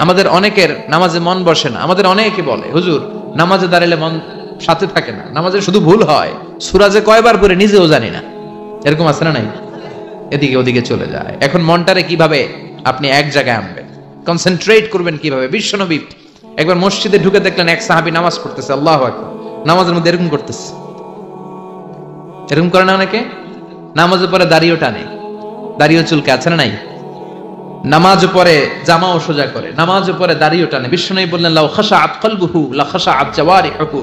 আমাদের অনেকের নামাজে মন বসে না। আমাদের অনেকে বলে, হুজুর নামাজে দাঁড়ালে মন সাথে থাকে না, নামাজে শুধু ভুল হয়, সূরা যে কয়বার পড়ে নিজেও জানি না। এরকম আছে না নাই? এদিকে ওদিকে চলে যায়। এখন মনটারে কিভাবে আপনি এক জায়গায় আনবেন, কনসেন্ট্রেট করবেন কিভাবে? বিশ্বনবী একবার মসজিদে ঢুকে দেখলেন এক সাহাবী নামাজ পড়তেছে, আল্লাহু আকবার, নামাজের মধ্যে এরকম করতেছে। এরকম করে না অনেকে? নামাজের পরে দাড়িও টানে, দাড়িও চুলকে, আছে না নাই? নামাজ পরে জামাও সোজা করে, নামাজ পরে দাড়িও টানে। বিশ্বনবী বললেন, লাউ খাশাআত কলবুহু লা খাশাআত জাওয়ারিহু,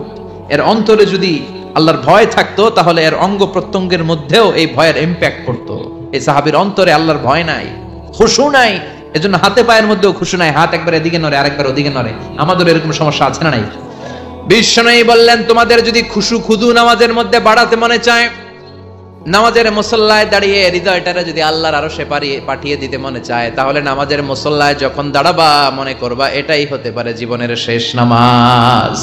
এর অন্তরে যদি আল্লাহর ভয় থাকতো তাহলে এর অঙ্গ প্রত্যঙ্গের মধ্যেও এই ভয়ের ইমপ্যাক্ট পড়তো। এই সাহাবীর অন্তরে আল্লাহর ভয় নাই, খুশু নাই, এজন্য হাতে পায়ের মধ্যেও খুশু নাই, হাত একবার এদিকে নড়ে আরেকবার ওদিকে নড়ে। আমাদের এরকম সমস্যা আছে না নাই? বিশ্বনবী বললেন, তোমাদের যদি খুশু খুদু নামাজের মধ্যে বাড়াতে মনে চায়, নামাজের মুসল্লায় দাঁড়িয়ে হৃদয়টারে যদি আল্লাহর আরশে পাঠিয়ে দিতে মনে চায়, তাহলে নামাজের মুসল্লায় যখন দাঁড়াবা মনে করবা এটাই হতে পারে জীবনের শেষ নামাজ।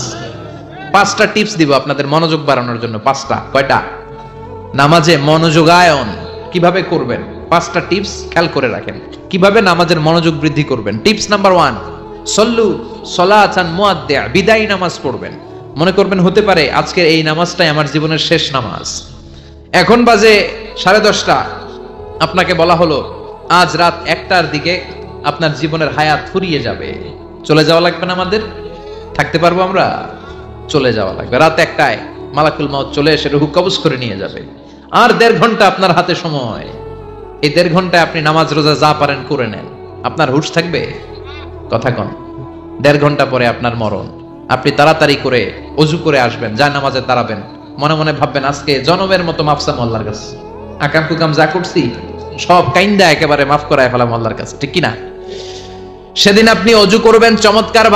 5টা টিপস দিব আপনাদের মনোযোগ বাড়ানোর জন্য। 5টা। কয়টা? নামাজে মনোযোগায়ন কিভাবে করবেন, 5টা টিপস খেয়াল করে রাখেন, কিভাবে নামাজের মনোযোগ বৃদ্ধি করবেন। টিপস নাম্বার 1, সল্লু সলাতান মুআদ্দিয়া, বিদায়ী নামাজ পড়বেন। মনে করবেন হতে পারে আজকের এই নামাজটাই আমার জীবনের শেষ নামাজ। এখন বাজে 10:30, আপনাকে বলা হলো আজ রাত 1টার দিকে আপনার জীবনের হায়াত ফুরিয়ে যাবে। চলে যাওয়া লাগবে না? আমাদের থাকতে পারবো আমরা? চলে যাওয়া লাগবে। রাত 1টায় মালাকুল মউত চলে এসে রূহ কবজ করে নিয়ে যাবে। আর 1.5 ঘন্টা আপনার হাতে সময়। এই 1.5 ঘন্টায় আপনি নামাজ রোজা যা পারেন করে নেন। আপনার হুঁশ থাকবে? কথা কন। 1.5 ঘন্টা পরে আপনার মরণ। আপনি তাড়াতাড়ি করে ওযু করে আসবেন, যা নামাজে দাঁড়াবেন, মনে মনে ভাববেন আজকে জনমের মতো মাফ চাম আল্লাহর কাছে, আকাম কুকাম যা করছি সব কাইন্দা একেবারে মাফ করায় ফেলাম আল্লাহর কাছে, ঠিক কি না? সেদিন আপনি ওযু করবেন চমৎকার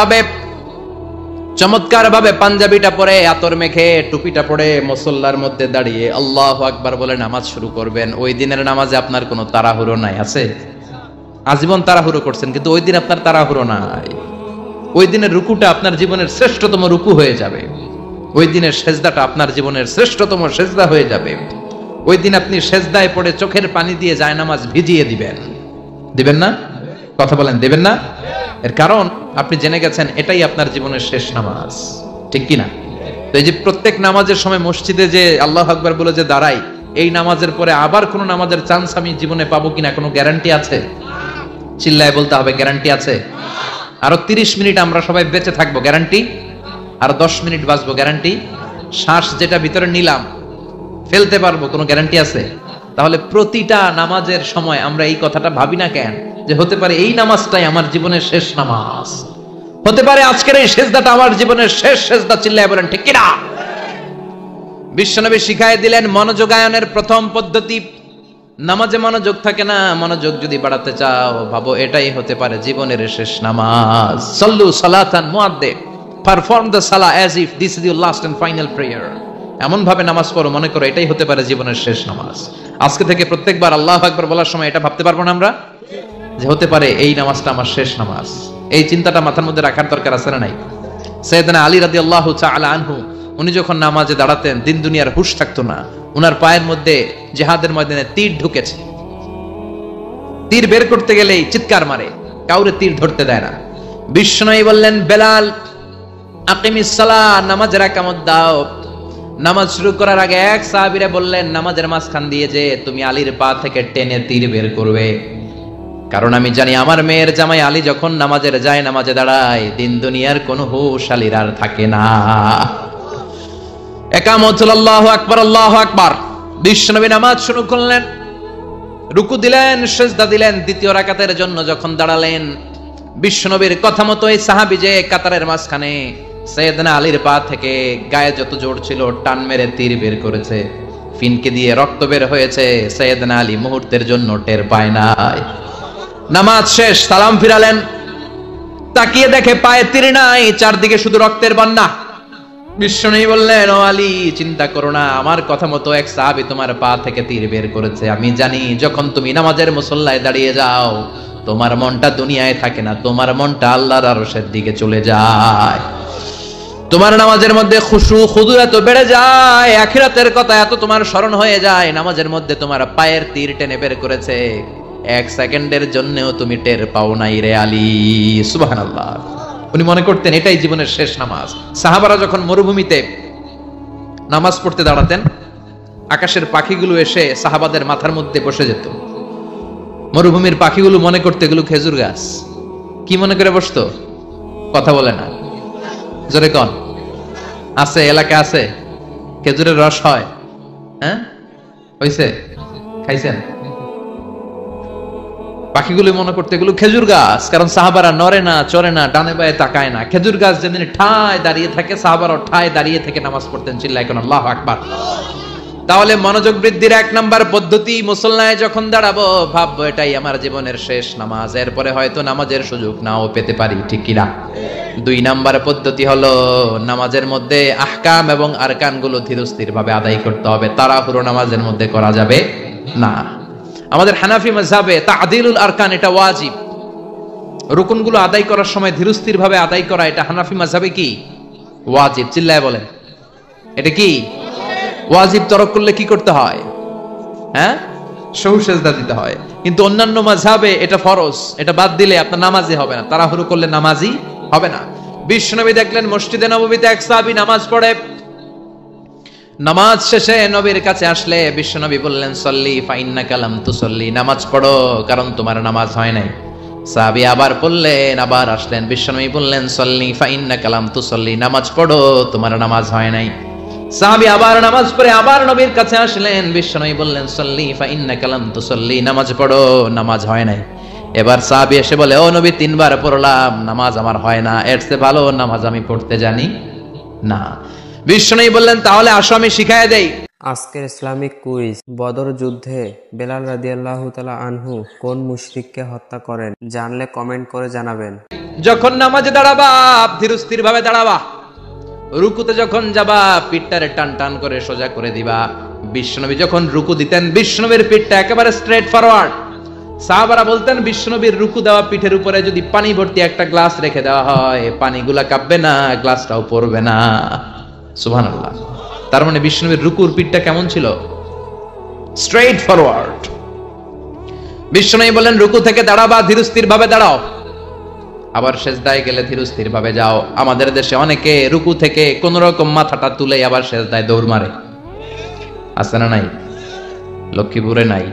ভাবে পাঞ্জাবিটা পরে, আতর মেখে, টুপিটা পরে মুসল্লার মধ্যে দাঁড়িয়ে আল্লাহু আকবার বলে নামাজ শুরু করবেন। ওই দিনের নামাজে আপনার কোনো তাড়াহুড়ো নাই। আছে? আজীবন তাড়াহুড়ো করছেন, কিন্তু ওই দিন আপনার তাড়াহুড়ো নাই। ওই দিনের রুকুটা আপনার জীবনের শ্রেষ্ঠতম রুকু হয়ে যাবে। ওই দিনের সেজদাটা আপনার জীবনের শ্রেষ্ঠতম সেজদা হয়ে যাবে। ওই দিন আপনি সেজদায় পড়ে চোখের পানি দিয়ে জায়নামাজ ভিজিয়ে দিবেন। দিবেন না? কথা বলেন, দিবেন না? এর কারণ আপনি জেনে গেছেন এটাই আপনার জীবনের শেষ নামাজ, ঠিক কি না? তো এই যে প্রত্যেক নামাজের সময় মসজিদে যে আল্লাহু আকবার বলে যে দাঁড়াই, এই নামাজের পরে আবার কোন নামাজের চান্স আমি জীবনে পাবো কিনা কোনো গ্যারান্টি আছে? চিল্লায় বলতে হবে, গ্যারান্টি আছে? আরো 30 মিনিট আমরা সবাই বেঁচে থাকবো, গ্যারান্টি? আর 10 মিনিট বাঁচবো, গ্যারান্টি? শ্বাস যেটা ভিতরে নিলাম ফেলতে পারবো, কোনো গ্যারান্টি আছে? তাহলে প্রতিটা নামাজের সময় আমরা এই কথাটা ভাবি না কেন, যে হতে পারে এই নামাজটাই আমার জীবনের শেষ নামাজ, হতে পারে আজকের এই সেজদাটা আমার জীবনের শেষ সেজদা। চিল্লায় বলেন ঠিক কিনা? বিশ্বনবী শিখায় দিলেন মনোযোগায়নের প্রথম পদ্ধতি। নামাজে মনোযোগ থাকে না, মনোযোগ যদি বাড়াতে চাও ভাবো এটাই হতে পারে জীবনের শেষ নামাজ। সল্লু সালাতান মুআদ্দিয়া, perform the salah as if this is your last and final prayer. এমন ভাবে নামাজ পড়ো মনে করো এটাই হতে পারে জীবনের শেষ নামাজ। আজকে থেকে প্রত্যেকবার আল্লাহু আকবার বলার সময় এটা ভাবতে পারবো না আমরা, যে হতে পারে এই নামাজটা আমার শেষ নামাজ। এই চিন্তাটা মাথার মধ্যে রাখার দরকার আছে না নাই? সাইয়েদনা আলী রাদিয়াল্লাহু তাআলা আনহু, উনি যখন নামাজে দাঁড়াতেন দিন দুনিয়ার হুঁশ থাকতো না। উনার পায়ের মধ্যে জিহাদের ময়দানে তীর ঢুকেছে, তীর বের করতে গেলেই চিৎকার মারে, কাউরে তীর ধরতে দেয় না। বিশ্বনবী বললেন, বেলাল আকিমিস সালাহ, নামাজের ইকামত দাও। নামাজ শুরু করার আগে এক সাহাবীরা বললেন, নামাজের মাঝখান দিয়ে যে তুমি আলীর পা থেকে টেনে তীর বের করবে, কারণ আমি জানি আমার মেয়ের জামাই আলী যখন নামাজের যায়, নামাজে দাঁড়ায়, দিন দুনিয়ার কোনো হুঁশ আলীর আর থাকে না। ইকামত হলো আল্লাহু আকবার, আল্লাহু আকবার। বিশ্বনবী নামাজ শুরু করলেন, রুকু দিলেন, সিজদা দিলেন। দ্বিতীয় রাকাতের জন্য যখন দাঁড়ালেন, বিশ্বনবীর কথা মতো এই সাহাবী যে কাতারের মাঝখানে সাইয়েদনা আলীর পা থেকে গায়ে যত জোর ছিল টান মেরে তীর বের করেছে, ফিনকে দিয়ে রক্ত বের হয়েছে। সাইয়েদনা আলী মুহূর্তের জন্য টের পায় নাই। নামাজ শেষ, সালাম ফিরালেন, তাকিয়ে দেখে পায়ে তীর নাই, চারদিকে শুধু রক্তের বন্যা। বিশ্বনবী বললেন, ও আলী চিন্তা করো না, আমার কথা মতো এক সাহাবী তোমার পা থেকে তীর বের করেছে। আমি জানি যখন তুমি নামাজের মুসল্লায় দাঁড়িয়ে যাও তোমার মনটা দুনিয়ায় থাকে না, তোমার মনটা আল্লাহর আরশের দিকে চলে যায়। তোমার নামাজের মধ্যে খুশু খুদু এত বেড়ে যায়, আখিরাতের কথা এত তোমার স্মরণ হয়ে যায়, নামাজের মধ্যে তোমার পায়ের তীর টেনে বের করেছে। এক সেকেন্ডের জন্যও তুমি টের পাও নাই রে আলী। সুবহানাল্লাহ। উনি মনে করতেন এটাই জীবনের শেষ নামাজ। সাহাবারা যখন মরুভূমিতে নামাজ পড়তে দাঁড়াতেন, আকাশের পাখিগুলো এসে সাহাবাদের মাথার মধ্যে বসে যেত। মরুভূমির পাখিগুলো মনে করতে এগুলো খেজুর গাছ। কি মনে করে বসতো? কথা বলে না, জোরে কন। আছে এলাকা আছে খেজুরের রস হয়? হ্যাঁ হইছে? খাইছেন? পাখিগুলো মনে করতে এগুলো খেজুর গাছ, কারণ সাহাবারা নড়ে না, চড়ে না, ডানে বায়ে তাকায় না। খেজুর গাছ যেদিন ঠায় দাঁড়িয়ে থাকে, সাহাবারা ঠায় দাঁড়িয়ে থেকে নামাজ পড়তেন। চিল্লায় কোন আল্লাহু আকবার। তাহলে মনোযোগ বৃদ্ধির 1 নাম্বার পদ্ধতি, মুসল্লায় যখন দাঁড়াবো ভাববো এটাই আমার জীবনের শেষ নামাজ, এরপরে হয়তো নামাজের সুযোগ নাও পেতে পারি, ঠিক কিনা? 2 নাম্বার পদ্ধতি হলো নামাজের মধ্যে আহকাম এবং আরকান গুলো ধীরস্থির ভাবে আদায় করতে হবে। তাড়াহুড়ো নামাজের মধ্যে করা যাবে না। আমাদের হানাফি মাযহাবে তা'দিলুল আরকান এটা ওয়াজিব। রুকুনগুলো আদায় করার সময় ধীরস্থির ভাবে আদায় করা, এটা হানাফি মাযহাবে কি? ওয়াজিব। চিল্লায় বলেন, এটা কি ওয়াজিব? তরক করলে কি করতে হয়? হ্যাঁ, সহু সেজদা দিতে হয়। কিন্তু অন্যান্য মাযহাবে এটা ফরজ, এটা বাদ দিলে আপনার নামাজই হবে না, তাড়াহুড়ো করলে নামাজই হবে না। বিশ্বনবী দেখলেন মসজিদে নববীতে এক সাহাবী নামাজ পড়ে, নামাজ শেষে নবীর কাছে আসলে বিশ্বনবী বললেন সল্লি ফাইন্নাকা লাম তুসল্লি, নামাজ পড়ো কারণ তোমার নামাজ হয় নাই। সাহাবী আবার বললেন, আবার আসলেন, বিশ্বনবী বললেন সল্লি ফাইন্নাকা লাম তুসল্লি, নামাজ পড়ো তোমার নামাজ হয় নাই। সাহাবী আবার নামাজ পড়ে আবার নবীর কাছে আসলেন, বিশ্বনবী বললেন সল্লি ফাইন্নাকা লাম তুসল্লি, নামাজ পড়ো নামাজ হয় নাই। এবার সাহাবী এসে বলে, ও নবী 3 বার পড়লাম, নামাজ আমার হয় না, এর চেয়ে ভালো নামাজ আমি পড়তে জানি না। বিশ্বনবী বললেন, তাহলে আসো আমি শিখায় দেই। আজকের ইসলামিক কুইজ, বদর যুদ্ধে বেলাল রাদিয়াল্লাহু তাআলা আনহু কোন মুশরিককে হত্যা করেন? জানলে কমেন্ট করে জানাবেন। যখন নামাজে দাঁড়াবা ধীরস্থির ভাবে দাঁড়াবা, রুকুতে যখন যাবা পিঠটারে টান টান করে সোজা করে দিবা। বিশ্বনবী যখন রুকু দিতেন বিশ্বনবীর পিঠটা একেবারে স্ট্রেট ফরওয়ার্ড। সাহাবারা বলতেন বিশ্বনবীর রুকু দেওয়া পিঠের উপরে যদি পানি ভর্তি একটা গ্লাস রেখে দেওয়া হয়, পানিগুলা কাঁপবে না, গ্লাসটাও পড়বে না। সুবহানাল্লাহ। তার মানে বিশ্বনবীর রুকুর পিঠটা কেমন ছিল? Straight forward. বিশ্বনবী বলেন রুকু থেকে দাঁড়াবা, ধীরস্থির ভাবে দাঁড়াও। আবার সেজদায় গেলে ধীরস্থির ভাবে যাও। আমাদের দেশে অনেকে রুকু থেকে কোন রকম মাথাটা তুলে আবার সেজদায় দৌড় মারে, আছে না নাই? লক্ষ্মীপুরে নাই,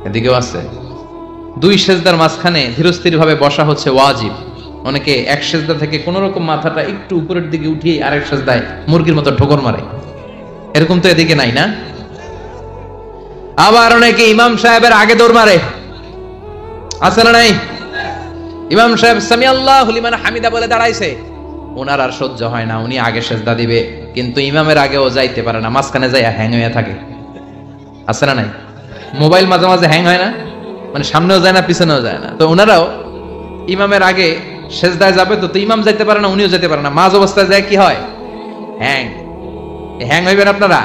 এদিকেও আছে। 2 সেজদার মাঝখানে ধীরস্থির ভাবে বসা হচ্ছে ওয়াজিব। অনেকে এক সেজদা থেকে কোন রকম মাথাটা একটু উপরের দিকে উঠিয়ে আরেক সেজদায় মুরগির মতো ঠোকর মারে, এরকম তো এদিকে নাই না? আবার অনেকে ইমাম সাহেবের আগে দৌড় মারে, আছে না নাই? ইমাম সাহেব সামি আল্লাহু লিমান হামিদা বলে দাঁড়াইছে, ওনার আর সহ্য হয় না, উনি আগে সেজদা দিবে, কিন্তু ইমামের আগেও যাইতে পারে না, মাঝখানে যাইয়া হ্যাং হয়ে থাকে, আছে না নাই? মোবাইল মাঝে মাঝে হ্যাং হয় না, মানে সামনেও যায় না পিছনেও যায় না। তো ওনারাও ইমামের আগে সেজদায় যাবে, তো ইমাম যাইতে পারে না, উনিও যেতে পারে না, মাঝ অবস্থায় যায় কি হয়? হ্যাং। হ্যাং হইবেন আপনারা?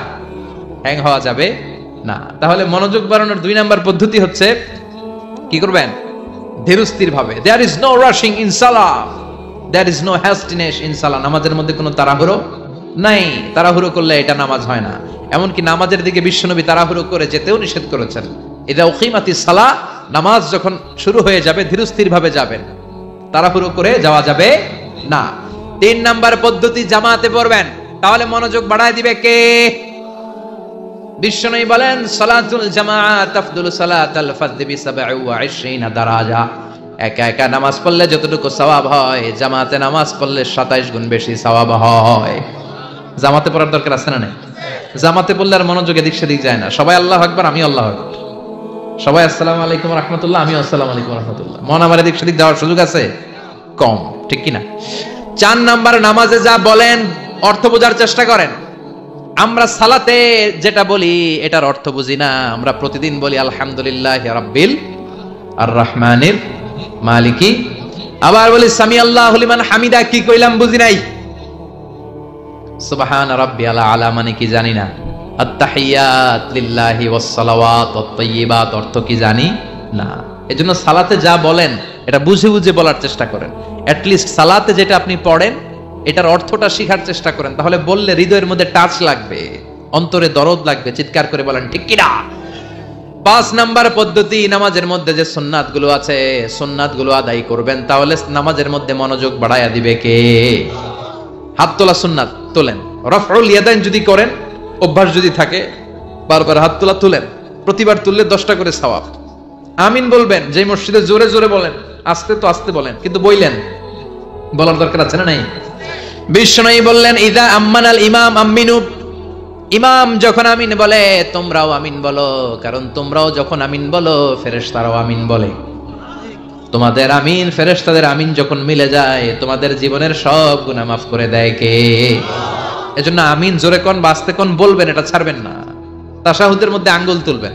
হ্যাং হওয়া যাবে না। তাহলে মনোযোগ বাড়ানোর 2 নাম্বার পদ্ধতি হচ্ছে কি করবেন? ধীরস্থির ভাবে। There is no rushing in salah, there is no hastiness in salah। নামাজের মধ্যে কোনো তাড়াহুড়ো নাই। তাড়াহুড়ো করলে এটা নামাজ হয় না। এমনকি নামাজের দিকে বিশ্বনবী তাড়াহুড়ো করে যেতেও নিষেধ করেছেন। ইদা উকিমাতিস সালাহ, নামাজ যখন শুরু হয়ে যাবে ধীরস্থির ভাবে যাবেন, তাড়াহুড়ো করে যাওয়া যাবে না। 3 নাম্বার পদ্ধতি, জামাতে পড়বেন। তাহলে মনোযোগ বাড়ায় দিবে কে? বিশ্বনবী বলেন সালাতুল জামাআত তাফদুলু সালাতাল ফারদি বি 27 দারাজা। একা একা নামাজ পড়লে যতটুকু সওয়াব হয়, জামাতে নামাজ পড়লে 27 গুণ বেশি সওয়াব হয়। জামাতে পড়ার দরকার আছে না নাই? জামাতে পড়লে আর মনোযোগ এদিক সেদিক যায় না। সবাই আল্লাহু আকবার, আমি আল্লাহু আকবার, সবাই আসসালামু আলাইকুম ওয়া রাহমাতুল্লাহ, আমি আসসালামু আলাইকুম ওয়া রাহমাতুল্লাহ, মন আমার এদিক সেদিক যাওয়ার সুযোগ আছে কম, ঠিক কি না? 4 নাম্বার, নামাজে যা বলেন অর্থ বোঝার চেষ্টা করেন। আমরা সালাতে যেটা বলি এটার অর্থ বুঝি না। আমরা প্রতিদিন বলি আলহামদুলিল্লাহি রাব্বিল আর রহমানির মালিকি, আবার বলি সামি আল্লাহু লিমান হামিদা, কি কইলাম বুঝি নাই। সুবহান রাব্বিয়াল আলা মানে কি জানি না। আত-তাহিয়াত লিল্লাহি ওয়াস সালাওয়াত ওয়াত তাইয়্যিবাত অর্থ কি জানি না। এজন্য সালাতে যা বলেন এটা বুঝে বুঝে বলার চেষ্টা করেন। অ্যাট লিস্ট সালাতে যেটা আপনি পড়েন এটার অর্থটা শিখার চেষ্টা করেন, তাহলে বললে হৃদয়ের মধ্যে টাচ লাগবে, অন্তরে দরদ লাগবে, চিৎকার করে বলেন ঠিক কি না? 5 নাম্বার পদ্ধতি, নামাজের মধ্যে যে সুন্নাত গুলো আছে সুন্নাত গুলো আদায় করবেন, তাহলে নামাজের মধ্যে মনোযোগ বাড়ায়া দিবে কে? হাত তোলা সুন্নাত তোলেন, রফউল ইয়াদাইন যদি করেন, অভ্যাস যদি থাকে বারবার হাত তোলা তুলেন, প্রতিবার তুললে 10টা করে সওয়াব। আমিন বলবেন, যে মসজিদে জোরে জোরে বলেন, আস্তে তো আস্তে বলেন, কিন্তু বললেন, বলার দরকার আছে না নাই? বিশ্বনবী বললেন, ইদা আম্মানাল ইমাম আমিনু, ইমাম যখন আমিন বলে তোমরাও আমিন বলো, কারণ তোমরাও যখন আমিন বলো ফেরেশতারাও আমিন বলে। তোমাদের আমিন ফেরেশতাদের আমিন যখন মিলে যায়, তোমাদের জীবনের সব গুনাহ মাফ করে দেয় কে? এজন্য আমিন জোরে কোন বাস্তে কোন বলবেন, এটা ছাড়বেন না। তাশাহুদের মধ্যে আঙ্গুল তুলবেন,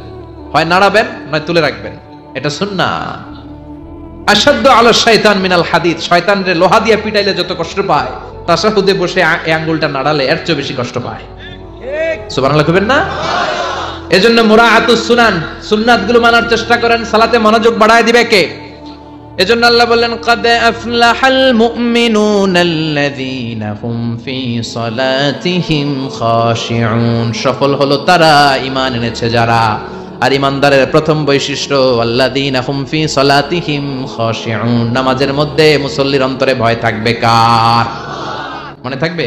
হয় নাড়াবেন নয় তুলে রাখবেন, এটা সুন্নাহ। আশাদ্দু আলা শাইতান মিনাল হাদিদ, শয়তানরে লোহা দিয়ে পিটাইলে যত কষ্ট পায়, তাশাহুদে বসে এই আঙ্গুলটা নাড়ালে এর চেয়ে বেশি কষ্ট পায়। সুবহানাল্লাহ কইবেন না? এজন্য মুরাআতুস সুনান, সুন্নাতগুলো মানার চেষ্টা করেন, সালাতে মনোযোগ বাড়ায় দিবে কে? এজন্য আল্লাহ বললেন, ক্বাদ আফলাহাল মুমিনুনাল্লাযীনা হুম ফি সালাতিহিম খাশিউন, সফল হলো তারা ঈমান এনেছে যারা। আর ঈমানদারের প্রথম বৈশিষ্ট্য আল্লাযীনা হুম ফি সালাতিহিম খাশিউন, নামাজের মধ্যে মুসল্লির অন্তরে ভয় থাকবে কার? মনে থাকবে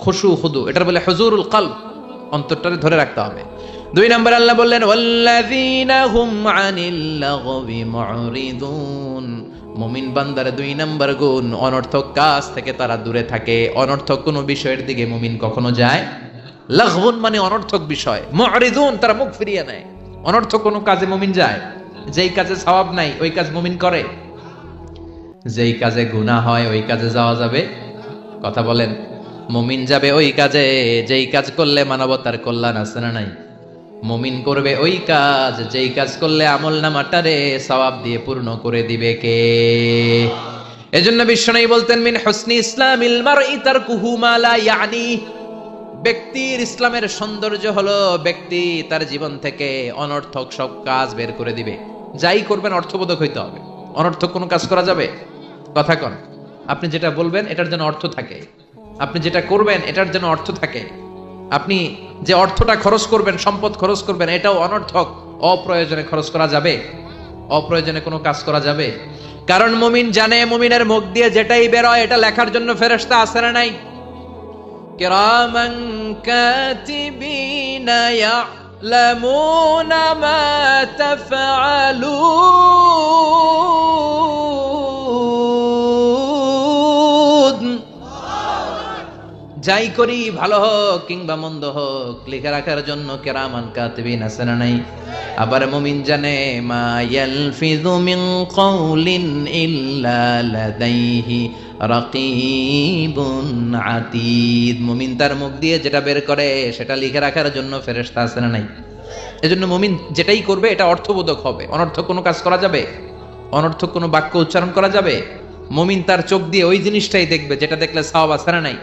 খুশু খুদু, এটার বলে হুজুরুল কলব, অন্তরটারে ধরে রাখতে হবে। 2 নম্বর আল্লাহ বললেন, ওয়াল্লাযীনা হুম আনিল লাগবি মুরিদুন, মুমিন বান্দার 2 নম্বর গুণ, অনর্থক কাজ থেকে তারা দূরে থাকে। অনর্থক কোন বিষয়ের দিকে মুমিন কখনো যায়? লাগবুন মানে অনর্থক বিষয়, মুরিদুন তারা মুখ ফিরিয়ে নেয়। অনর্থক কোন কাজে মুমিন যায়? যেই কাজে সওয়াব নাই ওই কাজ মুমিন করে? যেই কাজে গুনাহ হয় ওই কাজে যাওয়া যাবে? কথা বলেন। মুমিন যাবে ওই কাজে যেই কাজ করলে মানবতার কল্যাণ আছে না নাই? মুমিন করবে ওই কাজ যেই কাজ করলে আমলনামাটারে সওয়াব দিয়ে পূর্ণ করে দিবে কে? এজন্য বিশ্বনবী বলতেন, মিন হুসনি ইসলামিল মারই তারকুহু মা লা ইয়ানি, ব্যক্তির ইসলামের সৌন্দর্য হলো ব্যক্তি তার জীবন থেকে অনর্থক সব কাজ বের করে দিবে। যাই করবেন অর্থবোধক হইতে হবে। অনর্থক কোনো কাজ করা যাবে? কথা কন। আপনি যেটা বলবেন এটার জন্য অর্থ থাকে, আপনি যেটা করবেন এটার জন্য অর্থ থাকে। আপনি যে অর্থটা খরচ করবেন, সম্পদ খরচ করবেন, এটাও অনর্থক অপ্রয়োজনে খরচ করা যাবে? অপ্রয়োজনে কোনো কাজ করা যাবে? কারণ মুমিন জানে মুমিনের মুখ দিয়ে যেটাই বের হয় এটা লেখার জন্য ফেরেশতা আছে না নাই? কিরামান কাতিবিনা ইয়ালামুনা মা তাফআলুন, যাই করি ভালো হোক কিংবা মন্দ হোক লিখে রাখার জন্য কিরামান কাতিবিন আছে না নাই? আবার মুমিন জানে মা ইয়ালফিযু মিন কাউলিন ইল্লা লাদাইহি রাকিবুন আতীদ, মুমিন তার মুখ দিয়ে যেটা বের করে সেটা লিখে রাখার জন্য ফেরেশতা আছে না নাই? এজন্য মুমিন যেটাই করবে এটা অর্থবোধক হবে। অনর্থক কোনো কাজ করা যাবে? অনর্থক কোনো বাক্য উচ্চারণ করা যাবে? মুমিন তার চোখ দিয়ে ওই জিনিসটাই দেখবে যেটা দেখলে সওয়াব আছে না নাই?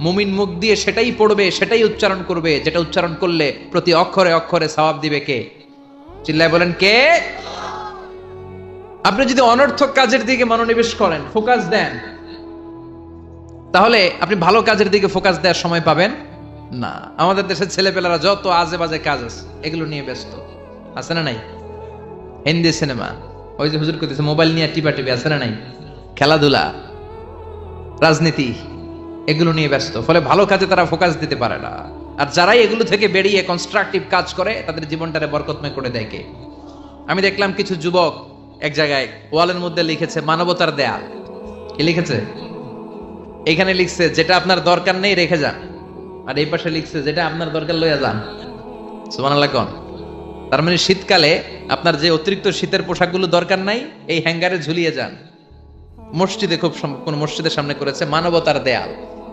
মুমিন মুখ দিয়ে সেটাই পড়বে, সেটাই উচ্চারণ করবে যেটা উচ্চারণ করলে প্রতি অক্ষরে অক্ষরে সওয়াব দিবে কে? চিল্লায় বলেন কে? আপনি যদি অনর্থক কাজের দিকে মনোনিবেশ করেন, ফোকাস দেন, তাহলে আপনি ভালো কাজের দিকে ফোকাস দেওয়ার সময় পাবেন না। আমাদের দেশের ছেলেপেলারা যত আজে বাজে কাজ আছে এগুলো নিয়ে ব্যস্ত, আছে না নাই? হিন্দি সিনেমা, ওই যে হুজুর কইতেছে মোবাইল নিয়ে টিপি আছে না নাই? খেলাধুলা, রাজনীতি, এগুলো নিয়ে ব্যস্ত, ফলে ভালো কাজে তারা ফোকাস দিতে পারে না। আর যারাই এগুলো থেকে বেরিয়ে কনস্ট্রাকটিভ কাজ করে তাদের জীবনটারে বরকতময় করে দেয় কে? আমি দেখলাম কিছু যুবক এক জায়গায় ওয়ালের মধ্যে লিখেছে মানবতার দেয়াল। কি লিখেছে? এখানে লিখছে যেটা আপনার দরকার নেই রেখে যান, আর এই পাশে লিখছে যেটা আপনার দরকার লইয়া যান। সুবহানাল্লাহ কোন? তার মানে শীতকালে আপনার যে অতিরিক্ত শীতের পোশাকগুলো দরকার নাই এই হ্যাঙ্গারে ঝুলিয়ে যান। মসজিদে কোন মসজিদের সামনে করেছে মানবতার দেয়াল,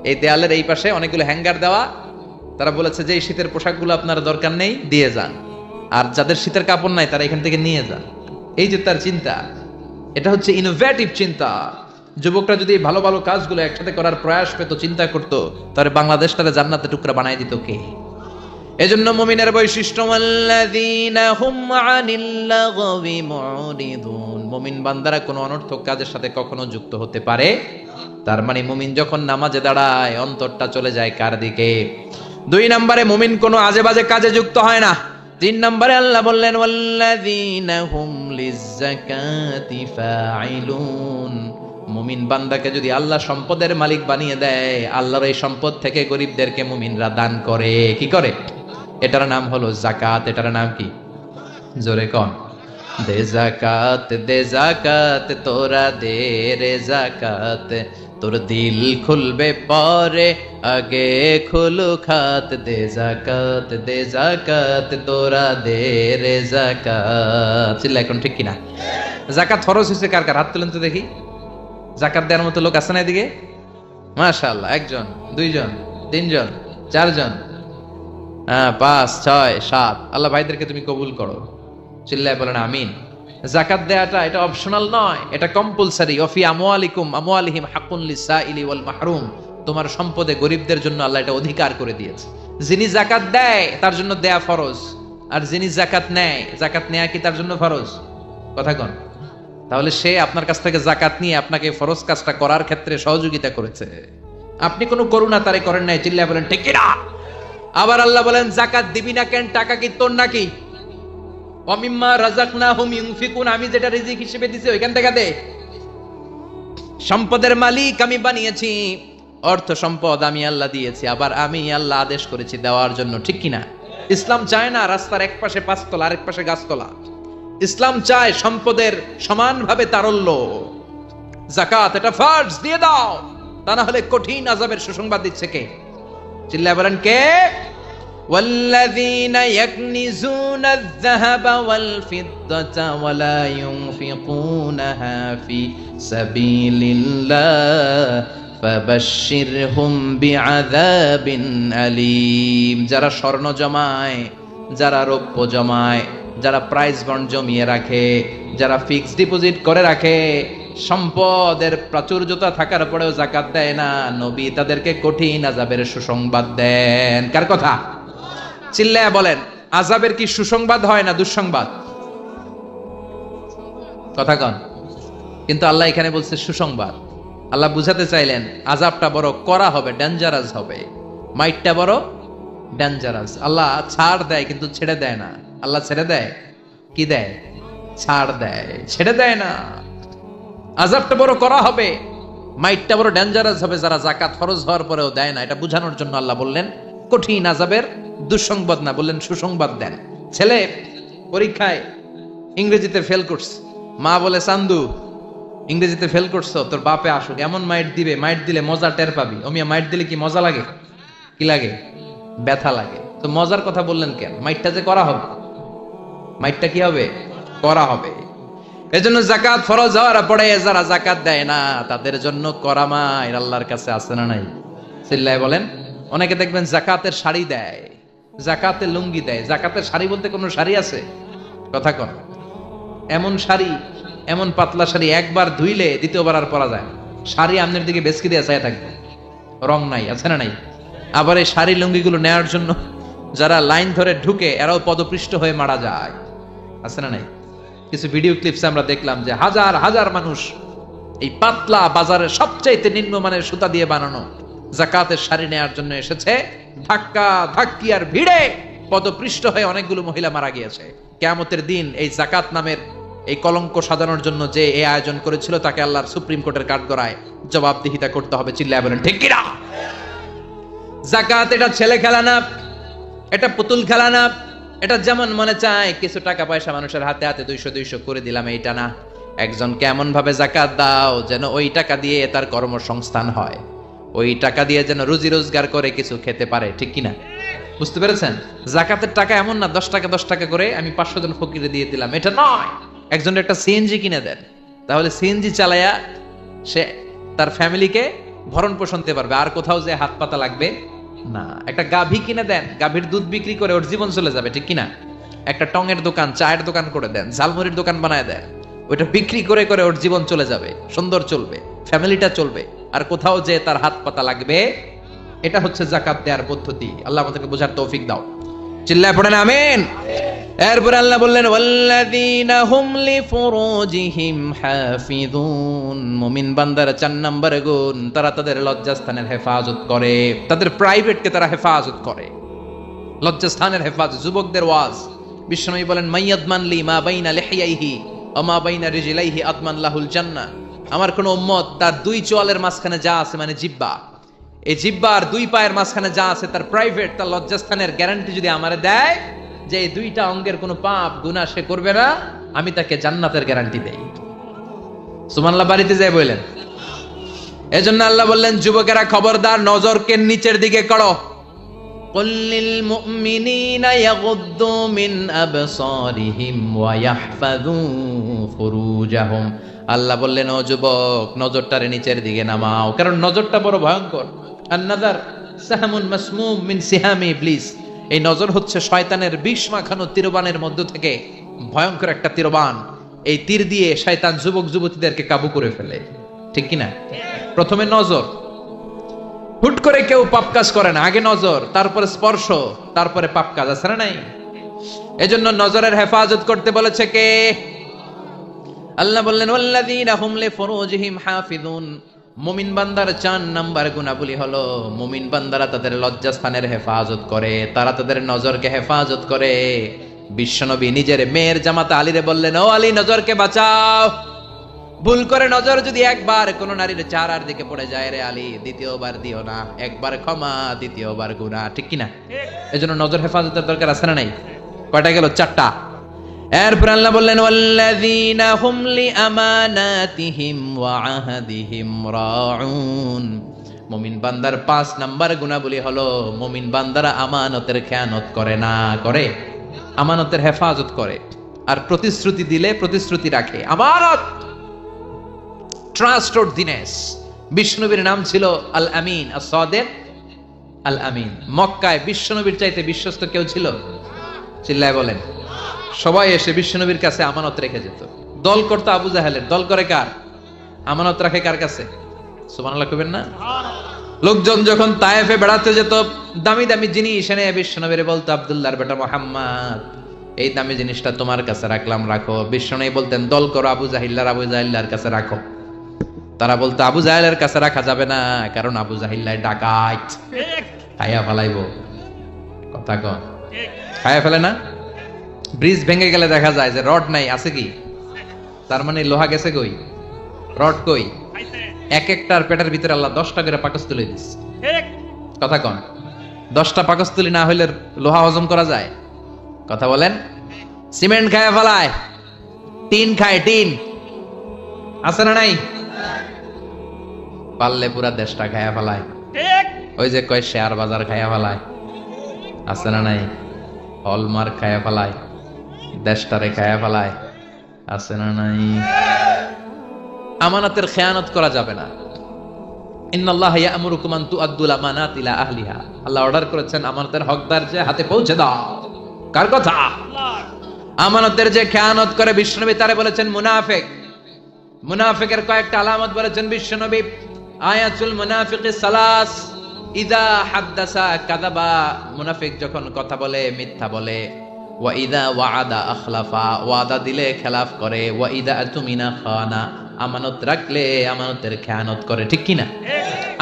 এই দেয়ালের এই পাশে অনেকগুলো হ্যাঙ্গার দেওয়া। তারা বলেছে যে এই শীতের পোশাকগুলো আপনার দরকার নেই দিয়ে যান, আর যাদের শীতের কাপড় নাই তারা এখান থেকে নিয়ে যান। এই যে তার চিন্তা, এটা হচ্ছে ইনোভেটিভ চিন্তা। যুবকরা যদি ভালো ভালো কাজগুলো একসাথে করার প্রয়াস পেত, চিন্তা করতো, তাহলে বাংলাদেশটারে জান্নাতের টুকরা বানাই দিত কে? এজন্য মুমিনের বৈশিষ্ট্য আল্লাযীনা হুম আনিল লাগবি মুরিদুন, মুমিন বান্দারা কোনো অনর্থক কাজের সাথে কখনো যুক্ত হতে পারে। তার মানে মুমিন যখন নামাজে দাঁড়ায় অন্তরটা চলে যায় কার দিকে? 2 নম্বরে মুমিন কোনো আজে বাজে কাজে যুক্ত হয় না। 3 নম্বরে আল্লাহ বললেন ওয়াল্লাযীনা হুম লিয-যাকাতি ফাঈলুন। মুমিন বান্দাকে যদি আল্লাহ সম্পদের মালিক বানিয়ে দেয়, আল্লাহর এই সম্পদ থেকে গরিবদেরকে মুমিনরা দান করে। কি করে? এটার নাম হলো যাকাত। এটার নাম কি? জোরে কোন। দে যাকাত তোরা দে রে যাকাত, তোর দিল খুলবে পরে আগে খুলু খাত। দে যাকাত তোরা দে রে যাকাত। চিল্লা এখন ঠিক কিনা? যাকাত ফরজ হয়েছে কার কার? হাত তুলেন তো দেখি। যাকাত দেওয়ার মতো লোক আছে না এদিকে? মাশাআল্লাহ। 1 জন, 2 জন, 3 জন, 4 জন, 5, 6, 7। আল্লাহ ভাইদেরকে তুমি কবুল করো। চিল্লায় বলেন আমিন। যাকাত দেয়াটা এটা অপশনাল নয়, এটা কম্পালসরি। ওয়াফি আমওয়ালিহিম হাক্কুন লিসাইলি ওয়াল মাহরুম। তোমার সম্পদে গরিবদের জন্য আল্লাহ এটা অধিকার করে দিয়েছে। যিনি যাকাত দেয় তার জন্য দেয়া ফরজ, আর যিনি যাকাত নেয়, যাকাত নেয়া কি তার জন্য ফরজ? কথা কোন। তাহলে সে আপনার কাছ থেকে যাকাত নিয়ে আপনাকে ফরজ কাজটা করার ক্ষেত্রে সহযোগিতা করেছে। আপনি কোনো করুণা তারে করেন নাই। চিল্লায় বলেন ঠিক কিনা? আবার আল্লাহ বলেন যাকাত দিবি না কেন? টাকা কি তোর নাকি? ওয়ামিম্মা রাযাকনাহুম ইউনফিকুন। আমি যেটা রিজিক হিসেবে দিছি ওইখান থেকে দে। সম্পদের মালিক আমি বানিয়েছি, অর্থ সম্পদ আমি আল্লাহ দিয়েছি, আবার আমি আল্লাহ আদেশ করেছি দেওয়ার জন্য। ঠিক কিনা? ইসলাম চায় না রাস্তার এক পাশে 5 তলা আরেক পাশে গাছতলা। ইসলাম চায় সম্পদের সমানভাবে তারল্য। যাকাত এটা ফরজ, দিয়ে দাও, তা না হলে কঠিন আযাবের সুসংবাদ দিচ্ছে কে? চিল্লায় বলেন কে? والذين يكنزون الذهب والفضة ولا ينفقونها في سبيل الله فبشرهم بعذاب أليم। যারা স্বর্ণ জমায়, যারা রৌপ্য জমায়, যারা প্রাইজ বন্ড জমিয়ে রাখে, যারা ফিক্সড ডিপোজিট করে রাখে, সম্পদের প্রাচুর্যতা থাকার পরেও যাকাত দেয় না, নবী তাদেরকে কঠিন আযাবের সুসংবাদ দেন। কার কথা? চিল্লায়া বলেন আযাবের কি সুসংবাদ হয় না দুঃসংবাদ? কথা কন। কিন্তু আল্লাহ এখানে বলছে সুসংবাদ। আল্লাহ বুঝাতে চাইলেন আযাবটা বড় করা হবে, ডেঞ্জারাস হবে, মাইটটা বড় ডেঞ্জারাস। আল্লাহ ছাড় দেয় কিন্তু ছেড়ে দেয় না। আল্লাহ ছেড়ে দেয় কি দেয়? ছাড় দেয়, ছেড়ে দেয় না। আযাবটা বড় করা হবে, মাইটটা বড় ডেঞ্জারাস হবে যারা যাকাত ফরজ হওয়ার পরেও দেয় না। এটা বোঝানোর জন্য আল্লাহ বললেন কঠিন আযাবের দুঃসংবাদ না, বললেন সুসংবাদ দেন। ছেলে পরীক্ষায় ইংরেজিতে ফেল করছে, মা বলে চান্দু ইংরেজিতে ফেল করছো, তোর বাপে আসুক, এমন মাইট দিবে, মাইট দিলে মজা টের পাবি। অমিয়া মাইট দিলে কি মজা লাগে? কি লাগে? ব্যথা লাগে। তো মজার কথা বললেন কেন? মাইটটা যে করা হবে, মাইটটা কি হবে? করা হবে। এজন্য যাকাত ফরজ হওয়ার পরে যারা যাকাত দেয় না তাদের জন্য করা মাইর আল্লাহর কাছে আছে না নাই? চিল্লায় বলেন। অনেকে দেখবেন যাকাতের শাড়ি দেয়, যাকাতের লুঙ্গি দেয়। যাকাতের শাড়ি বলতে কোনো শাড়ি আছে? কথা কন। এমন শাড়ি, এমন পাতলা শাড়ি একবার ধুইলে দ্বিতীয়বার আর পরা যায় না। শাড়ি আমনের দিকে বেসকি দিয়ে চায় থাকবে, রং নাই, আছে না নাই? আবার এই শাড়ি লুঙ্গিগুলো নেওয়ার জন্য যারা লাইন ধরে ঢুকে এরাও পদপৃষ্ট হয়ে মারা যায়, আছে না নাই? কিছু ভিডিও ক্লিপস আমরা দেখলাম যে হাজার হাজার মানুষ এই পাতলা বাজারের সবচাইতে নিম্নমানের সুতা দিয়ে বানানো যাকাতের শাড়ি নেওয়ার জন্য এসেছে, ধাক্কা ধাক্কি আর ভিড়ে পদপৃষ্ট হয়ে অনেকগুলো মহিলা মারা গিয়েছে। কিয়ামতের দিন এই যাকাত নামের এই কলঙ্ক সাজানোর জন্য যে এই আয়োজন করেছিল তাকে আল্লাহর সুপ্রিম কোর্টের কাঠগড়ায় জবাবদিহিতা করতে হবে। চিল্লায় বলেন ঠিক কিনা? যাকাত এটা ছেলে খেলা না, এটা পুতুল খেলা না, এটা যেমন মনে চায় কিছু টাকা পয়সা মানুষের হাতে হাতে 200 করে দিলাম, এইটা না। একজন কেমন ভাবে যাকাত দাও যেন ওই টাকা দিয়ে তার কর্মসংস্থান হয়, ওই টাকা দিয়ে যেন রুজি রোজগার করে কিছু খেতে পারে। ঠিক কিনা? বুঝতে পেরেছেন? যাকাতের টাকা এমন না 10 টাকা করে আমি 500 জন ফকিরে দিয়ে দিলাম, এটা নয়। একজনের একটা সিএনজি কিনে দেন, তাহলে সিএনজি চালায়া সে তার ফ্যামিলিকে ভরণ পোষণ দিতে পারবে, আর কোথাও যে হাত পাতা লাগবে না। একটা গাভী কিনে দেন, গাভীর দুধ বিক্রি করে ওর জীবন চলে যাবে। ঠিক কিনা? একটা টঙের দোকান, চায়ের দোকান করে দেন, ঝালমুড়ির দোকান বানায় দেন, ওইটা বিক্রি করে করে ওর জীবন চলে যাবে, সুন্দর চলবে, ফ্যামিলিটা চলবে, আর কোথাও যে তার হাত পাতা লাগবে। এটা হচ্ছে যাকাত দেওয়ার পদ্ধতি। আল্লাহ আমাদেরকে বোঝার তৌফিক দাও। চিল্লায় পড়েন আমিন। এরপর আল্লাহ বললেন ওয়াল্লাযীনা হুম লিফুরুজিহিম হাফিযুন। মুমিন বান্দার 4 নম্বর গুণ, তারা তাদের লজ্জাস্থানের হেফাজত করে, তাদের প্রাইভেটকে তারা হেফাজত করে। লজ্জাস্থানের হেফাজত, যুবকদের ওয়াজ, বিশ্বনবী বলেন মাইয়াদমান লি মা বাইনা লিহিয়াইহি ওয়া মা বাইনা রিজলাইহি আদমান লাহুল জান্নাহ। আমার কোন উম্মত তার দুই চোয়ালের মাঝখানে যা আছে মানে জিহ্বা, এই জিহ্বার দুই পায়ের মাঝখানে যা আছে তার প্রাইভেট, তার লজ্জাস্থানের গ্যারান্টি যদি আমারে দেয় যে এই দুইটা অঙ্গের কোনো পাপ গুনাহ সে করবে না, আমি তাকে জান্নাতের গ্যারান্টি দেই। সুবহানাল্লাহ বাড়িতে যায় বললেন। এজন্য আল্লাহ বললেন যুবকেরা খবরদার নজরকে নিচের দিকে করো। কুল লিল মুমিনিনা ইয়াগুদ্দু মিন আবসারিহিম ওয়া ইয়াহফাযু ফুরুজাহুম। আল্লাহ বললেন ও যুবক নজরটারে নিচের দিকে নামাও, কারণ নজরটা বড় ভয়ঙ্কর। আন-নাযার সাহমুন মাসমুম মিন সিহামি ইবলিস। এই নজর হচ্ছে শয়তানের বিষ মাখানো তীরবানের মধ্য থেকে ভয়ঙ্কর একটা তীরবান। এই তীর দিয়ে শয়তান যুবক যুবতীদেরকে কাবু করে ফেলে, ঠিক কিনা? প্রথমে নজর, হুট করে কেউ পাপ কাজ করে না, আগে নজর, তারপরে স্পর্শ, তারপরে পাপ কাজ, আছে না নাই? এজন্য নজরের হেফাজত করতে বলেছে কে? আল্লাহ বললেন ওয়াল্লাযীনা হুম লিফুরুজিহিম হাফিজুন। মুমিন বান্দার 4 নাম্বার গুণাবলী হলো মুমিন বান্দারা তাদের লজ্জাস্থানের হেফাজত করে, তারা তাদের নজরকে হেফাজত করে। বিশ্বনবী নিজের মেয়ের জামাতা আলীরে বললেন ও আলী নজরকে বাঁচাও। ভুল করে নজর যদি একবার কোন নারীর চেহারার দিকে পড়ে যায় রে আলী, দ্বিতীয়বার দিও না, একবার ক্ষমা, দ্বিতীয়বার গুনাহ, ঠিক কিনা? এজন্য নজর হেফাজতের দরকার আছে না নাই? কয়টা গেল? 4টা। এরপর আল্লাহ বললেন ওয়াল্লাযীনা হুম লিআমানাতিহিম ওয়া আহাদিহিম রাউন। মুমিন বান্দার 5 নাম্বার গুণাবলী হলো মুমিন বান্দারা আমানতের খেয়ানত করে না, করে আমানতের হেফাজত করে, আর প্রতিশ্রুতি দিলে প্রতিশ্রুতি রাখে। আমানত, ট্রাস্টওয়ার্দিনেস। বিশ্বনবীর নাম ছিল আল আমিন, আস-সাদিক আল আমিন। মক্কায় বিশ্বনবীর চাইতে বিশ্বস্ত কেউ ছিল? চিল্লায় বলেন। সবাই এসে বিশ্বনবীর কাছে আমানত রেখে যেত। দল করতো আবু জাহেলের, দল করে কার? আমানত রাখে কার কাছে? সুবহানাল্লাহ কইবেন না? লোকজন যখন তায়েফে বেড়াতে যেত, দামি দামি জিনিস এনে বিশ্বনবীরে বলতো আব্দুল্লাহর বেটা মুহাম্মদ এই দামি জিনিসটা তোমার কাছে রাখলাম, রাখো। বিশ্বনবী বলতেন দল করো আবু জাহিল্লার কাছে রাখো। তারা বলতো আবু জাহেলের কাছে রাখা যাবে না, কারণ আবু জাহিল্লায় ডাকাত, খাইয়া ফেলাইবো। কথা কন, খাইয়া ফেলে না? ব্রিজ ভেঙে গেলে দেখা যায় যে রড নাই, আছে কি? তার মানে লোহা গেছে কই? রড কই? এক একটার পেটের ভিতরে আল্লাহ 10টা করে পাকস্থলী দিচ্ছে। কথা কন, 10টা পাকস্থলী না হইলে লোহা হজম করা যায়? কথা বলেন। সিমেন্ট খায় ফেলায়, টিন খায়, টিন আছে না নাই? পারলে পুরা দেশটা খায়া ফেলায়। ওই যে কয় শেয়ার বাজার খায়া ফেলায়, আছে না নাই? হলমার্ক খায়া ফেলায়, দেশটারে খায়া ফেলায়, আছে না নাই? আমানতের খেয়ানত করা যাবে না। ইন্নাল্লাহা ইয়া'মুরুকুম আন তু'আদ্দুল আমানাতি ইলা আহলিহা। আল্লাহ অর্ডার করেছেন আমানতের হকদার যে হাতে পৌঁছে দাও। কার কথা? আমানতের যে খেয়ানত করে বিশ্বনবী তারে বলেছেন মুনাফিক। মুনাফিকের কয়েকটা আলামত বলেছেন বিশ্বনবী। আয়াতুল মুনাফিকি সালাস, ইযা হাদ্দাসা কাযাবা। মুনাফিক যখন কথা বলে মিথ্যা বলে। ওয়া ইযা ওয়াআদা আখলাফা, ওয়াদা দিলে খেলাফ করে। ওয়া ইযা আতুমিনা খানা, আমানত রাখলে আমানতের খেয়ানত করে, ঠিক কিনা?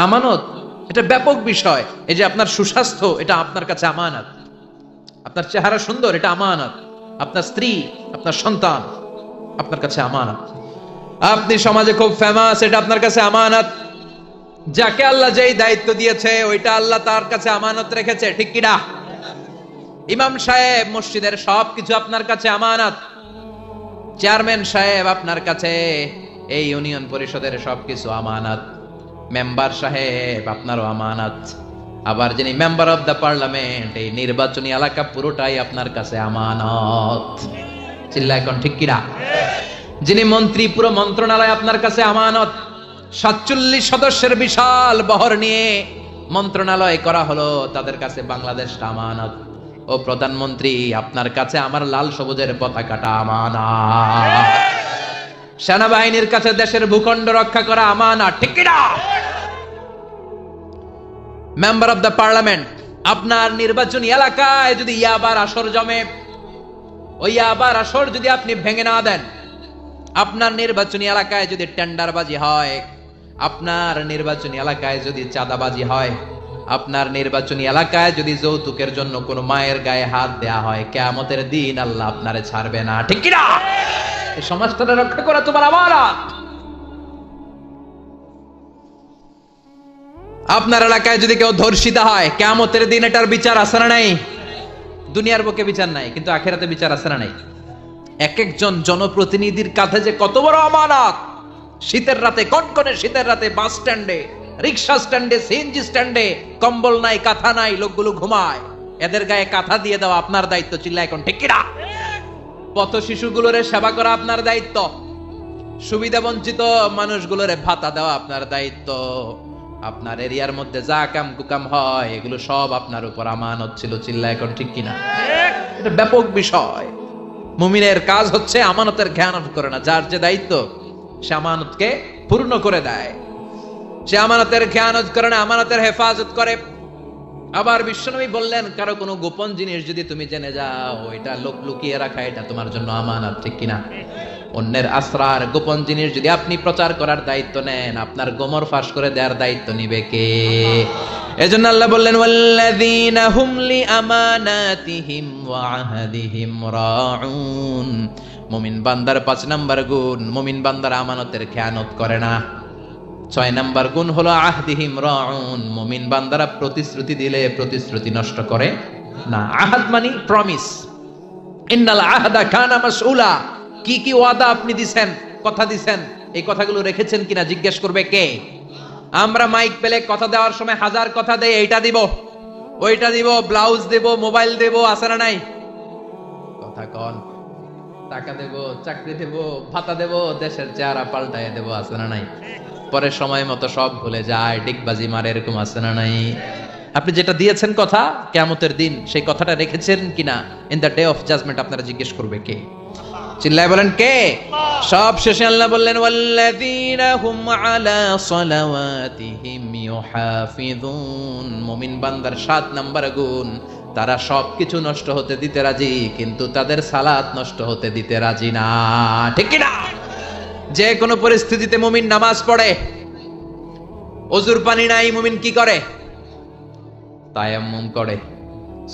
আমানত এটা ব্যাপক বিষয়। এই যে আপনার সুস্বাস্থ্য, এটা আপনার কাছে আমানত। আপনার চেহারা সুন্দর, এটা আমানত। আপনার স্ত্রী, আপনার সন্তান আপনার কাছে আমানত। আপনি সমাজে খুব ফেমাস, এটা আপনার কাছে আমানত। যাকে আল্লাহ যেই দায়িত্ব দিয়েছে ওইটা আল্লাহ তার কাছে আমানত রেখেছে, ঠিক কিনা? ইমাম সাহেব মসজিদের সবকিছু আপনার কাছে আমানত। চেয়ারম্যান সাহেব আপনার কাছে এই ইউনিয়ন পরিষদের সবকিছু আমানত। মেম্বার সাহেব আপনারও আমানত। আবার যিনি মেম্বার অফ দ্য পার্লামেন্ট, এই নির্বাচনী এলাকা পুরোটাই আপনার কাছে আমানত। চিল্লা এখন, ঠিক কিনা? যিনি মন্ত্রী, পুরো মন্ত্রণালয় আপনার কাছে আমানত। 47 সদস্যের বিশাল বহর নিয়ে মন্ত্রণালয় করা হলো, তাদের কাছে বাংলাদেশটা আমানত। ও প্রধানমন্ত্রী, আপনার কাছে আমার লাল সবুজের পতাকাটা আমানত। সেনাবাহিনীর কাছে দেশের ভূখণ্ড রক্ষা করা আমানত, ঠিক কিনা? মেম্বার অফ দ্য পার্লামেন্ট, আপনার নির্বাচনী এলাকায় যদি ইয়াবার আসর জমে, ওই ইয়াবার আসর যদি আপনি ভেঙে না দেন, আপনার নির্বাচনী এলাকায় যদি টেন্ডারবাজি হয়, আপনার নির্বাচনী এলাকায় যদি চাঁদাবাজি হয়, আপনার নির্বাচনী এলাকায় যদি যৌতুকের জন্য কোনো মায়ের গায়ে হাত দেয়া হয়, কিয়ামতের দিন আল্লাহ আপনারে ছাড়বে না, ঠিক কি না? এই সমাজটাকে রক্ষা করা তোমার আমানত। আপনার এলাকায় যদি কেউ ধর্ষিতা হয়, কিয়ামতের দিন এটার বিচার আছে না নাই? দুনিয়ার বুকে বিচার নাই, কিন্তু আখিরাতে বিচার আছে না নাই? এক একজন জনপ্রতিনিধির কাঁধে যে কত বড় আমানত। শীতের রাতে, কনকনে শীতের রাতে বাস স্ট্যান্ডে, রিক্সা স্ট্যান্ডে, সিএনজি স্ট্যান্ডে কম্বল নাই, কাঁথা নাই, লোকগুলো ঘুমায়, এদের গায়ে কাঁথা দিয়ে দেওয়া আপনার দায়িত্ব। চিল্লা এখন ঠিক কিনা? পথ শিশুগুলোরে সেবা করা আপনার দায়িত্ব, সুবিধা বঞ্চিত মানুষগুলোরে ভাতা দেওয়া আপনার দায়িত্ব। আপনার এরিয়ার মধ্যে যা কাম কুকাম হয় এগুলো সব আপনার উপর আমানত ছিল। চিল্লা এখন ঠিক কিনা? এটা ব্যাপক বিষয়। মুমিনের কাজ হচ্ছে আমানতের খেয়ানত করে না। যার যে দায়িত্ব সে আমানতকে পূর্ণ করে দেয়, সে আমানতের খেয়ানত করে না, আমানতের হেফাজত করে। আবার বিশ্বনবী বললেন, কারো কোনো গোপন জিনিস যদি তুমি জেনে যাও, এটা লোক লুকিয়ে রাখা এটা তোমার জন্য আমানত, ঠিক কিনা? অন্যের আসরার গোপন জিনিস যদি আপনি প্রচার করার দায়িত্ব নেন, আপনার গোমর ফাঁস করে দেওয়ার দায়িত্ব নিবে কে? এজন্য আল্লাহ বললেন, ওয়াল্লাযীনা হুম লিআমানাতিহিম ওয়া আহদিহিম রাউন। মুমিন বান্দার 5 নাম্বার গুণ, মুমিন বান্দার আমানতের খেয়ানত করে না। 6 নাম্বার গুণ হলো আহদিহিম রাউন, মুমিন বান্দারা প্রতিশ্রুতি দিলে প্রতিশ্রুতি নষ্ট করে না। আহাদ মানে প্রমিস। ইন্নাল আহদা কানা মাসউলা। কি কি ওয়াদা আপনি দিবেন, কথা দিবেন, এই কথাগুলো রেখেছেন কিনা জিজ্ঞেস করবে কে? আমরা মাইক পেলে কথা দেওয়ার সময় হাজার কথা দেই, এইটা দিব, ওইটা দিব, ব্লাউজ দেব, মোবাইল দেব, আছে না নাই? কথা কন। টাকা দেব, চাকরি দেব, ভাতা দেব, দেশের চেহারা পাল্টায় দেব, আছে না নাই? পরে সময় মতো সব ভুলে যায়, ডিগবাজি মারে, এরকম আছে না নাই? আপনি যেটা দিয়েছেন কথা, কিয়ামতের দিন সেই কথাটা রেখেছেন কিনা, in the day of judgement আপনারা জিজ্ঞেস করবে কে? চিল্লায় বলেন কে? সব শেষে আল্লাহ বললেন, ওয়াল্লাযীনা হুম আলা সালাওয়াতিহিম ইউহাফিযুন। মুমিন বান্দার 7 নাম্বার গুণ, তারা সবকিছু নষ্ট হতে দিতে রাজি, কিন্তু তাদের সালাত নষ্ট হতে দিতে রাজি না, ঠিক কি না? যে কোনো পরিস্থিতিতে মুমিন নামাজ পড়ে। ওযুর পানি নাই, মুমিন কি করে? তায়াম্মুম করে।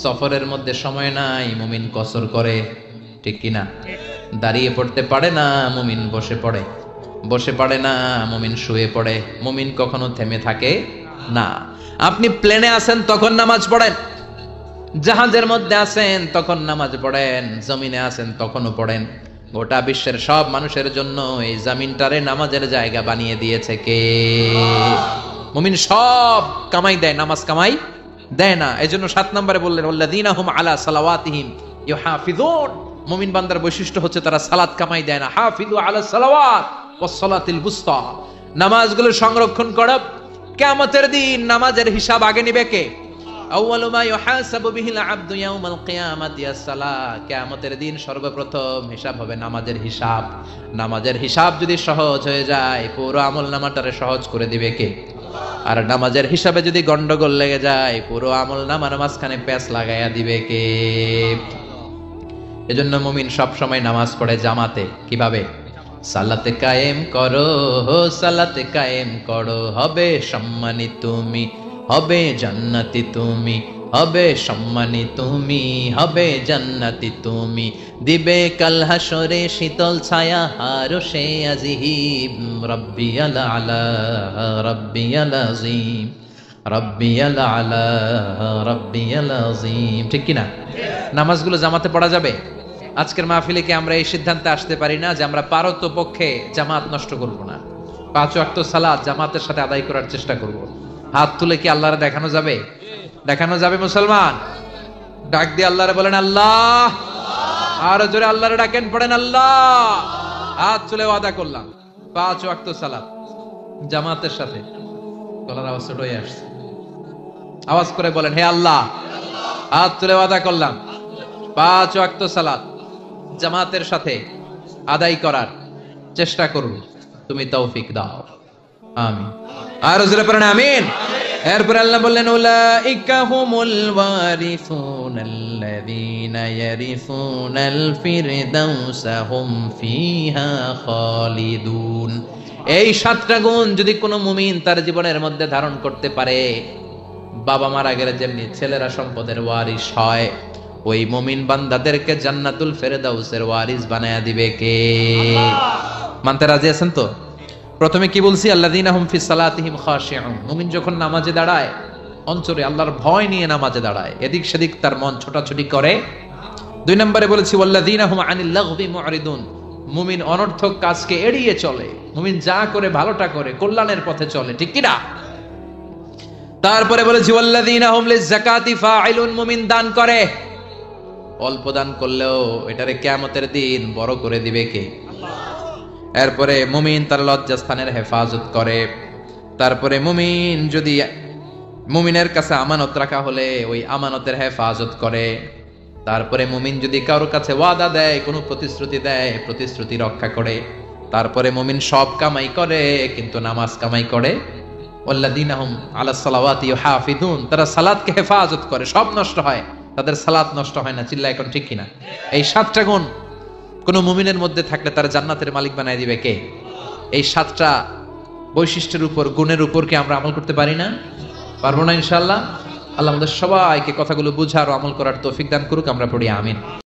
সফরের মধ্যে সময় নাই, মুমিন কসর করে, ঠিক কি না? দাঁড়িয়ে পড়তে পারে না, মুমিন বসে পড়ে। বসে পড়ে না, মুমিন শুয়ে পড়ে। মুমিন কখনো থেমে থাকে না। আপনি প্লেনে আছেন তখন নামাজ পড়েন, জাহাজের মধ্যে আছেন তখন নামাজ পড়েন, জমিনে আছেন তখনও পড়েন। গোটা বিশ্বের সব মানুষের জন্য এই জমিনটারে নামাজের জায়গা বানিয়ে দিয়েছে কে? মুমিন সব কামাই দেয়, নামাজ কামাই দেয় না। এজন্য 7 নম্বরে বললেন, ওয়াল্লাযীনা হুম আলা সালাওয়াতিহিম ইউহাফিযুন। মুমিন বান্দার বৈশিষ্ট্য হচ্ছে তারা সালাত কামাই দেয় না। হাফিযু আলা সালাওয়াত ওয়াস সালাতিল বুসতা। নামাজগুলো সংরক্ষণ করো। কিয়ামতের দিন নামাজের হিসাব আগে নিবে কে? আউয়ালু মা ইউহাসাবু বিহিল আবদু ইয়াউমাল কিয়ামাতি আস-সালাহ। কিয়ামতের দিন সর্বপ্রথম হিসাব হবে নামাজের হিসাব। নামাজের হিসাব যদি সহজ হয়ে যায়, পুরো আমলনামাটারে সহজ করে দিবে কে? আর নামাজের হিসাবে যদি গন্ডগোল লেগে যায়, পুরো আমলনামার মাঝখানে প্যাঁচ লাগাইয়া দিবে কে? এজন্য মুমিন সব সময় নামাজ পড়ে জামাতে। কিভাবে? সালাতে কায়েম করো, সালাতে কায়েম করো, হবে সম্মানী তুমি, হবে জান্নাতি তুমি, হবে সম্মানী তুমি, হবে জান্নাতি তুমি, দিবে কাল হাসরে শীতল ছায়া আরশে আজিম। রাব্বিয়াল আলা রাব্বিয়াল আযীম, রাব্বিয়াল আলা রাব্বিয়াল আযীম, ঠিক কি না? নামাজগুলো জামাতে পড়া যাবে। আজকের মাহফিলে কি আমরা এই সিদ্ধান্তে আসতে পারি না যে আমরা পারত পক্ষে জামাত নষ্ট করব না, 5 ওয়াক্ত সালাত জামাতের সাথে আদায় করার চেষ্টা করব? হাত তুলে কি আল্লাহরে দেখানো যাবে? দেখানো যাবে মুসলমান? ডাক দিয়ে আল্লাহরে বলেন আল্লাহ, আর জোরে আল্লাহরে ডাকেন, পড়েন আল্লাহ। হাত তুলে ওয়াদা করলাম 5 ওয়াক্ত সালাত জামাতের সাথে। গলার আওয়াজ ছোট হয়ে আসছে, আওয়াজ করে বলেন, হে আল্লাহ, হাত তুলে ওয়াদা করলাম 5 ওয়াক্ত সালাত জামাতের সাথে আদায় করার চেষ্টা করব, তুমি তৌফিক দাও, আমিন। আর জোরে পড়েন আমিন। এরপর আল্লাহ বললেন, উলাইকা হুমুল ওয়ারিসুনাল্লাযীনা ইয়ারিসুনাল ফিরদাউসা হুম ফিহা খালিদুন। এই 7টা গুণ যদি কোনো মুমিন তার জীবনের মধ্যে ধারণ করতে পারে, বাবা মারা গেলে যেমনি ছেলেরা সম্পদের ওয়ারিস হয়, ওই মুমিন বান্দাদেরকে জান্নাতুল ফেরদাউসের ওয়ারিস বানায়া দিবে কে? মানতে রাজি আছেন তো? প্রথমে কি বলছি? আল্লাযীনা হুম ফিস সালাতিহিম খাশিউন। মুমিন যখন নামাজে দাঁড়ায়, অন্তরে আল্লাহর ভয় নিয়ে নামাজে দাঁড়ায়, এদিক সেদিক তার মন ছোটাছুটি করে। 2 নম্বরে বলেছি ওয়াল্লাযীনা হুম আনিল লাগবি মুরিদুন। মুমিন অনর্থক কাজকে এড়িয়ে চলে, মুমিন যা করে ভালোটা করে, কল্যাণের পথে চলে, ঠিক কি না? তারপরে বলেছি ওয়াল্লাযীনা হুম লিয-যাকাতি ফাইলুন। মুমিন দান করে, অল্প দান করলেও এটারে কিয়ামতের দিন বড় করে দিবে কে? এরপরে মুমিন তার লজ্জাস্থানের হেফাজত করে। তারপরে মুমিন যদি মুমিনের কাছে আমানত রাখা হলে ওই আমানতের হেফাজত করে। তারপরে মুমিন যদি কারোর কাছে ওয়াদা দেয়, কোনো প্রতিশ্রুতি দেয়, প্রতিশ্রুতি রক্ষা করে। তারপরে মুমিন সব কামাই করে কিন্তু নামাজ কামাই করে। ওয়াল্লাযীনা হুম আলাস সালাওয়াতি ইউহাফিজুন। তারা সালাতকে হেফাজত করে, সব নষ্ট হয়, তাদের সালাত নষ্ট হয় না। চিল্লা এখন ঠিক কিনা? এই 7টা গুণ কোন মুমিনের মধ্যে থাকলে তার জান্নাতের মালিক বানায় দিবে কে? এই 7টা বৈশিষ্ট্যের উপর, গুণের উপর কি আমরা আমল করতে পারি না? পারবো না ইনশাআল্লাহ? আল্লাহ আমাদের সবাইকে কথাগুলো বুঝার ও আমল করার তৌফিক দান করুক। আমরা পড়ি আমিন।